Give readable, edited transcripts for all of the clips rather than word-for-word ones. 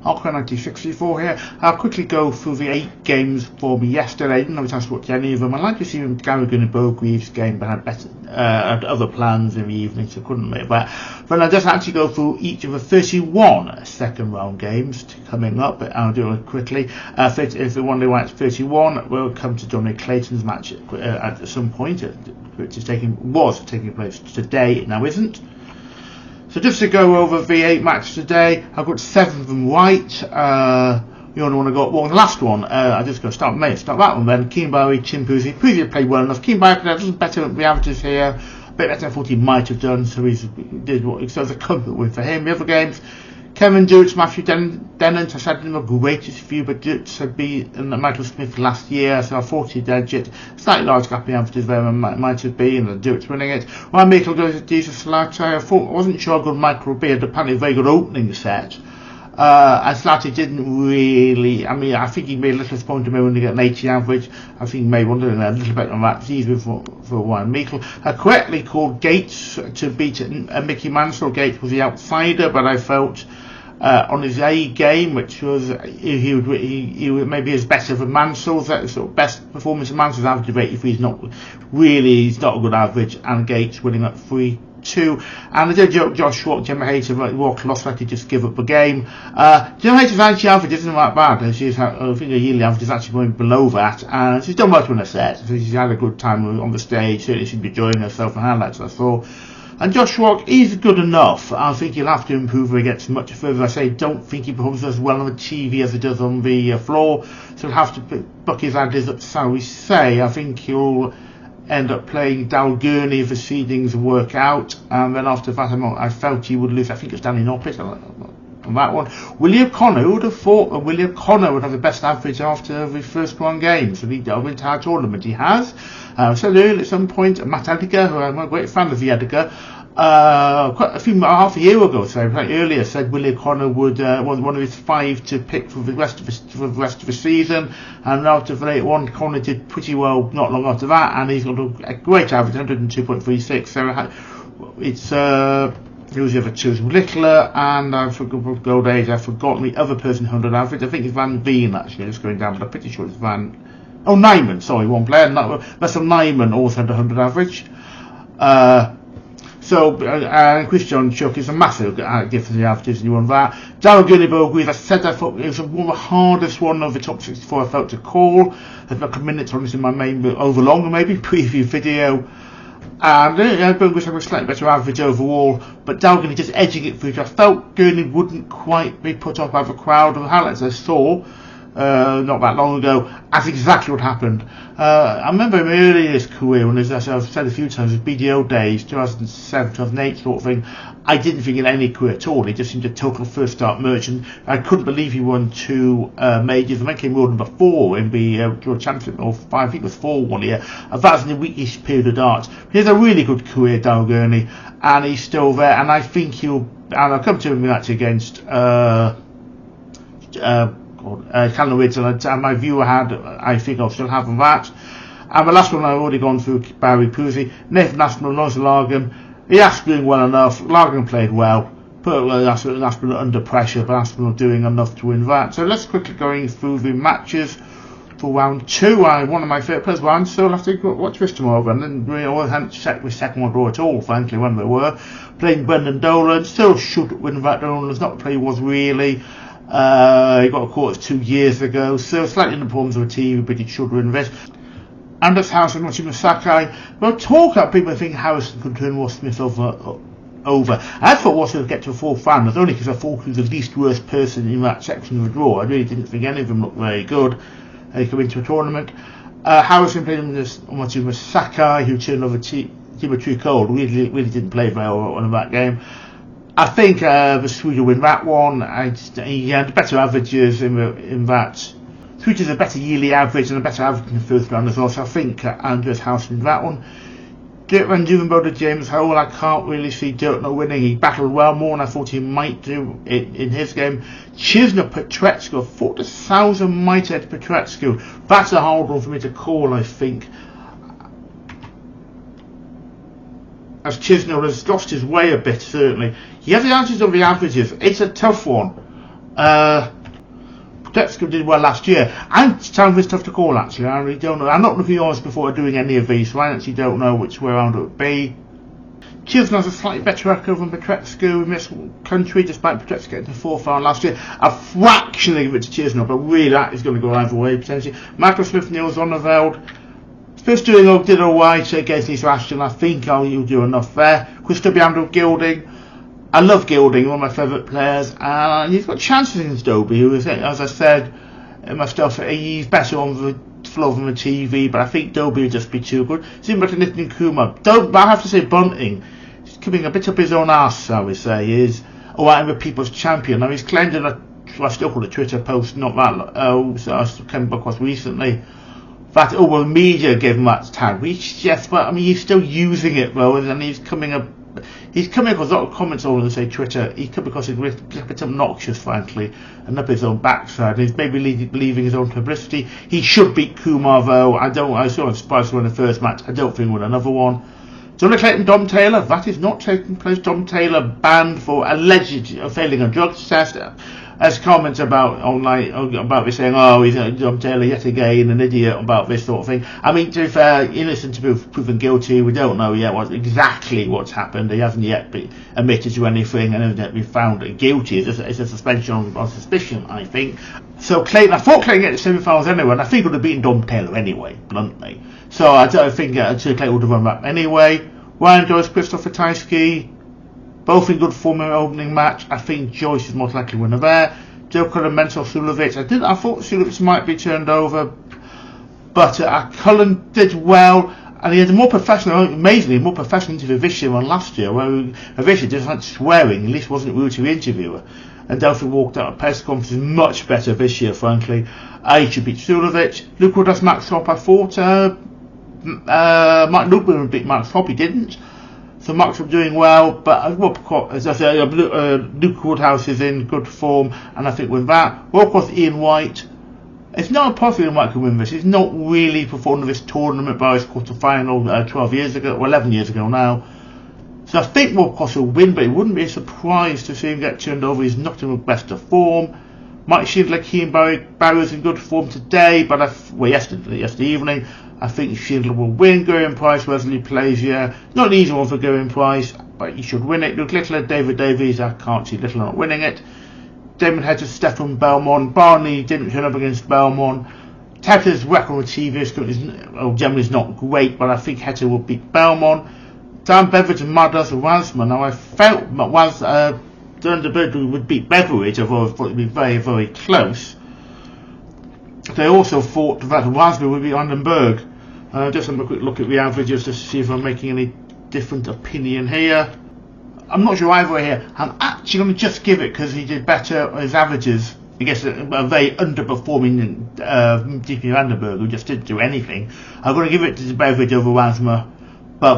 Aqua 1964 here. I'll quickly go through the 8 games for me yesterday. I didn't have a chance to watch any of them. I'd like to see Gary and Bogreaves game, but had other plans in the evening, so couldn't make that. But I'll just actually go through each of the 31 second round games coming up, but I'll do it quickly. If the one day wants 31, we'll come to Johnny Clayton's match at some point, which was taking place today, now isn't. So just to go over the 8 matches today, I've got 7 of them right. You only want to go, well, the last one, I'm just going to start that one then. Keenbari, Chimpuzi. Puzi played well enough. Keenbari played a little better than the averages here. A bit better than I thought he might have done, so so it's a comfort win for him. The other games, Kevin Dutz, Matthew Dennant, I said him a greatest view, but Dutz had beaten Michael Smith last year, so I thought he'd edge it. Slightly large gap in averages there might have been, and Dutz winning it. While Michael goes to Jesus Slate, I wasn't sure how good Michael would be, had apparently a very good opening set. And Slate didn't really, I think he made a little disappointed when he got an 80 average. I think he may want to do a little bit on that. It's easier for one. Michael correctly called Gates to beat Mickey Mansell. Gates was the outsider, but I felt on his A game, which was he maybe is better than Mansell's. That sort of best performance of Mansell's average of 83 he's not a good average, and Gates winning at 3-2. And I did Josh Schwartz, Gemma Hayter walked lost, like to just give up the game. Gemma Hayter's anti-average isn't that bad. I think her yearly average is actually going below that, and she's done well to win a set, so she's had a good time on the stage. Certainly she'd be enjoying herself and highlights I saw. And Josh Schwartz is good enough. I think he'll have to improve when he gets much further. I say don't think he performs as well on the TV as he does on the floor, so he'll have to buck his ideas up, so we say. I think he'll end up playing Dal Gurney if the seedings work out, and then after that I felt he would lose. I think it's Danny Noppet on that one. William Connor, who would have thought that William Connor would have the best average after the first one game, so he delved into our tournament. He has. I said earlier at some point, Matt Edgar, who I'm a great fan of the Edgar, half a year ago, earlier, said William Connor would one of his 5 to pick for the rest of the season, and after the late one, Connor did pretty well not long after that, and he's got a great average, 102.36. So it's who was the other two? Littler, and I forgot Gold Age. I've forgotten the other person 100 average. I think it's Van Veen actually, just going down, but I'm pretty sure it's Nyman, sorry, one player. Russell Nyman also had 100 average. Christian Chuck is a massive gift for the averages, and you won that. Darryl Gurney-Bogreaves, I said I thought it was one of the hardest one of the top 64 I felt to call. I've got a minute on this in my main overlong, maybe preview video. And Bogreaves had a slightly better average overall, but Darryl Gurney just edging it through. I felt Gurney wouldn't quite be put off by the crowd, and the highlights I saw not that long ago, that's exactly what happened. I remember him early in his career, when as I've said a few times, his BDO days, 2007, 2008 sort of thing, I didn't think in any career at all. He just seemed a total first start merchant. I couldn't believe he won 2 majors. I think he came world number 4 in the World Championship, or 5, I think it was 4 one year. That was in the weakish period of darts. He has a really good career, Darryl Gurney, and he's still there, and I think he'll, and I'll come to him actually against Callum Ridge, and my viewer had, I think I'll still have that. And the last one I've already gone through, Barry Puzi, Nathan Aspinall, Lawrence Largan. He has doing well enough. Largan played well, put Aspinall under pressure, but Aspinall doing enough to win that. So let's quickly going through the matches for round 2. One of my favourite players, round, so I'll have to watch this tomorrow. And then we haven't checked the second one draw at all, frankly, when they were playing Brendan Dolan. Still should win that. Dolan was not the player he was really. He got a quarter 2 years ago, so slightly in the problems of a team, but he should win this. Anders Harrison, Mochima Sakai. Well, talk about people think Harrison could turn Ross Smith over. I thought Ross would get to a 4th round, only because I thought he was the least worst person in that section of the draw. I really didn't think any of them looked very good. They come into a tournament. Harrison played against Mochima Sakai, who turned over Timothy Cole. Really didn't play very well in that game. I think the Swede will win that one. He had better averages in that. Swede has a better yearly average and a better average in the first round as well, so I think Andreas House wins that one. Dirk Van Duvenbode, James Hole, I can't really see Dirk not winning. He battled well more than I thought he might do in his game. Chisner Petrescu, 40,000 might head Petrescu. That's a hard one for me to call, I think. As Chisner has lost his way a bit, certainly. He has the answers of the averages. It's a tough one. Petevsky did well last year. I'm telling this tough to call, actually. I really don't know. I'm not looking honest before doing any of these, so I actually don't know which way around it would be. Chizna has a slightly better record than Petevsky in this country, despite Petevsky getting to the fourth round last year. I fractionally give it to Chizna, but really that is going to go either way, potentially. Michael Smith-Neal Zonneveld. First did alright against Lisa Ashton. I think he'll do enough there. Christopher Gilding. I love Gilding, one of my favourite players, and he's got chances against Dobie, who is, as I said in my stuff, he's better on the floor than the TV, but I think Dobie would just be too good. Similar to Nitin Kumar. But I have to say Bunting, he's coming a bit up his own arse, I would say, is alright with People's Champion. Now he's claimed in I still call it a Twitter post, not that, so I came across recently, that the media gave him that tag, which, yes, but I mean, he's still using it though, and he's coming across a lot of comments all on, say, Twitter. He's come across a bit obnoxious, frankly, and up his own backside. He's maybe leaving his own publicity. He should beat Kumar, though. I was sort of surprised to win the first match. I don't think he'll win another one. Jonah Clayton, Dom Taylor. That is not taking place. Dom Taylor banned for alleged failing a drug test. As comments about online about this saying, he's Dom Taylor yet again, an idiot about this sort of thing. I mean, to be fair, innocent to be proven guilty. We don't know yet exactly what's happened. He hasn't yet been admitted to anything and evidently found guilty. It's a suspension on suspicion, I think. So Clayton, I thought Clayton get the semi-finals anyway, and I think he would have beaten Dom Taylor anyway, bluntly. So I don't think Clayton would have run back anyway. Ryan Joyce, Christopher Tysky. Both in good form in the opening match. I think Joyce is most likely winner there. Joker and Mental Sulovic. I thought Sulovic might be turned over, but Cullen did well, and he had a amazingly more professional interview this year than last year, where this year just went swearing. At least wasn't rude to the interviewer. And Delphi walked out of press conferences much better this year, frankly. He should beat Sulovic. Luke Wood does Max Hopp. I thought Luke would beat Max Hopp. He didn't. So Max was doing well, but as I say, Luke Woodhouse is in good form, and I think with that, well, of course, Ian White. It's not possible Ian White can win this. He's not really performed in this tournament by his quarter-final 12 years ago, or 11 years ago now. So I think Will Cross will win, but it wouldn't be a surprise to see him get turned over. He's not in the best of form. Mike Schindler, Keane Barrow's in good form today, but yesterday evening. I think Schindler will win. Gerwyn Price, Wesley plays here. Not an easy one for Gerwyn Price, but he should win it. Luke Littler, David Davies, I can't see Littler not winning it. Damon Hedges, Stefan Belmont. Barney didn't turn up against Belmont. Tedder's record with TV generally is not great, but I think Hedger will beat Belmont. Dan Beveridge and Madas and Wasman. Now I felt Dan Beveridge would beat Beveridge, although I thought it would be very, very close. They also thought that Wasman would beat Vandenberg. Just have a quick look at the averages to see if I'm making any different opinion here. I'm not sure either way here. I'm actually going to just give it because he did better on his averages against a very underperforming DP Vandenberg, who just didn't do anything. I'm going to give it to Beveridge over Wasmer, but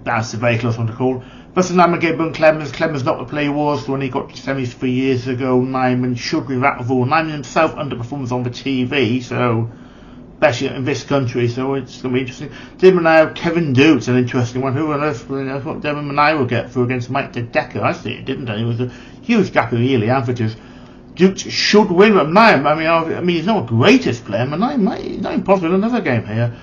that's a very close one to call. Versus Nyman Clemens not the player he was when he got to semis 3 years ago. Nyman should be that of all. Nyman himself underperforms on the TV, so especially in this country, so it's going to be interesting. Damon Manai, Kevin Duke's an interesting one. Who on earth I thought Damon Manai would get through against Mike Decker? I see it didn't. It was a huge gap in yearly averages. Duke should win, but Manai, I mean, he's not the greatest player. Manai might not impossible another game here.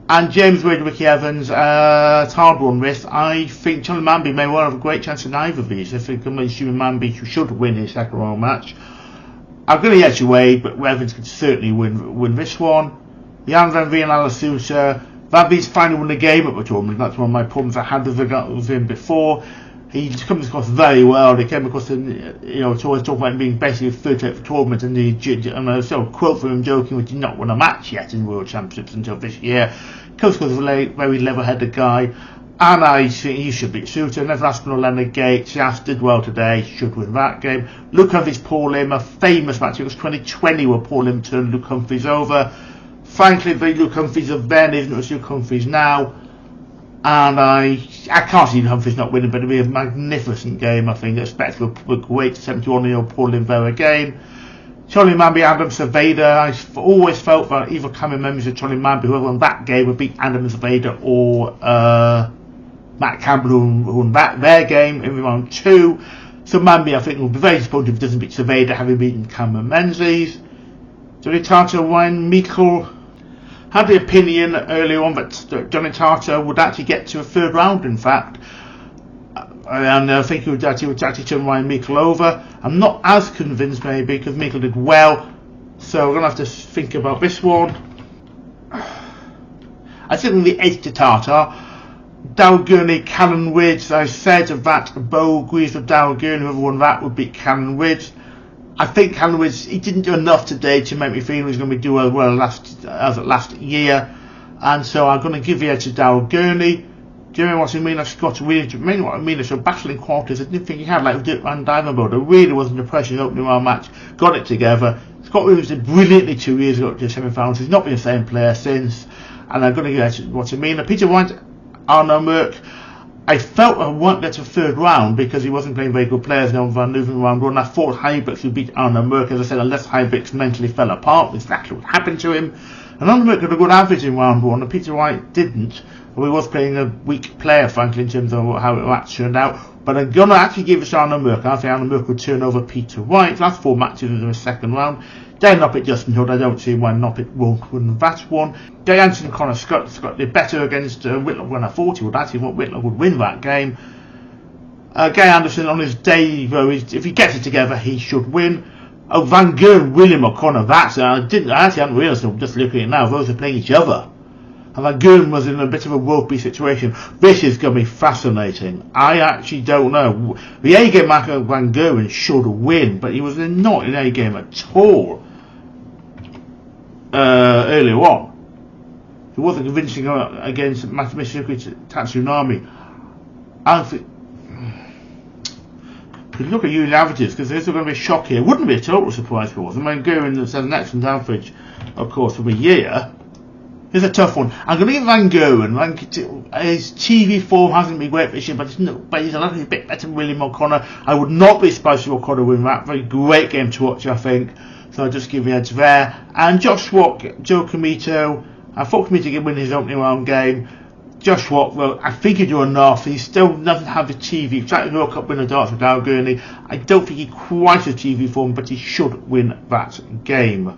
And James Wade, Ricky Evans, it's hard one with. I think Charlie Manby may well have a great chance in either of these. I think I'm assuming Manby should win his second round match. I'm going to get you Wade, but Evans could certainly win this one. Jan Van Veen, Alasusa. Van Veen's finally won the game at the tournament. That's one of my problems I had with him before. He comes across very well. They came across, to always talk about him being basically a third at the tournament, and I saw a quote from him joking, which did not win a match yet in World Championships until this year. Comes across as a very level-headed guy, and I think he should beat Suter. Never Aspinall, Leonard Gates. Jas did well today, should win that game. Luke Humphries, Paul Lim, a famous match. It was 2020 where Paul Lim turned Luke Humphries over. Frankly, the Luke Humphries of then isn't as Luke Humphries now. And I can't see Humphries not winning, but it'll be a magnificent game. I think expect a great 71-year-old Paul Limvera game. Charlie Manby, Adam Cerveda. I've always felt that either coming members of Charlie Manby, whoever won that game, would beat Adam Cerveda or Matt Campbell, who won their game in round 2. So Manby, I think, will be very disappointed if he doesn't beat Cerveda, having beaten Cameron Menzies. Johnny Tartar, Ryan Meikle. Had the opinion earlier on that Johnny Tartar would actually get to a third round, in fact. And I think he would actually turn Ryan Meikle over. I'm not as convinced, maybe, because Meikle did well. So we're going to have to think about this one. I think the edge to Tartar. Darryl Gurney, Callan Widge. I said that Bo agrees with Darryl Gurney. Whoever won that would beat Callan Widge. I think Callan Widge, he didn't do enough today to make me feel he was going to be doing well as last year. And so I'm going to give the edge to Darryl Gurney. Jeremy Watson-Mina, Scott Williams, mainly Watson-Mina, so battling quarters. I didn't think he had like Dirk Van Dijvenbode. There really wasn't a pressure in the opening round match. Got it together. Scott Williams did brilliantly 2 years ago to the semi-finals. He's not been the same player since. And I'm going to give it to Watson-Mina. Peter White, Arno Merck. I felt I won't get to the third round because he wasn't playing very good players now Van moving round one. I thought Heibrix would beat Arno Merck, as I said, unless Heibrix mentally fell apart, which is exactly what happened to him. And Arno Merck had a good average in round one, and Peter White didn't. Well, he was playing a weak player, frankly, in terms of how it actually turned out. But I'm going to actually give it to Arno Merck. I think Arno Merck would turn over Peter White. Last 4 matches in the second round. Dale Noppet, Justin Hood. I don't see why Noppet won't win that one. Gay Anderson and Connor Scott did better against Whitlock when I thought he would. Actually, Whitlock would win that game. Gay Anderson, on his day, though, if he gets it together, he should win. Oh, Van Gogh, William O'Connor, that's I actually hadn't realised, I'm just looking at it now, those are playing each other. And Van Gogh was in a bit of a ropey situation. This is going to be fascinating. I actually don't know. The A game Marco Van Gogh should win, but he was not in A game at all earlier on. He wasn't convincing against Matsumitsuki Tatsunami. I think you look at unit averages, because this is going to be a shock here. Wouldn't be a total surprise for us. I mean, Gouin has an excellent average, of course, for a year. It's a tough one. I'm going to give Van Gogh. His TV form hasn't been great this year, but he's a little bit better than William O'Connor. I would not be surprised if O'Connor win that. Very great game to watch, I think. So I'll just give the edge there. And Josh Watt, Joe Comito. I thought Comito could win his opening round game. Josh Watt, well, I think he'd do enough. He still doesn't have the TV. He's trying to World Cup winner darts with Darryl Gurney. I don't think he quite has TV form, but he should win that game.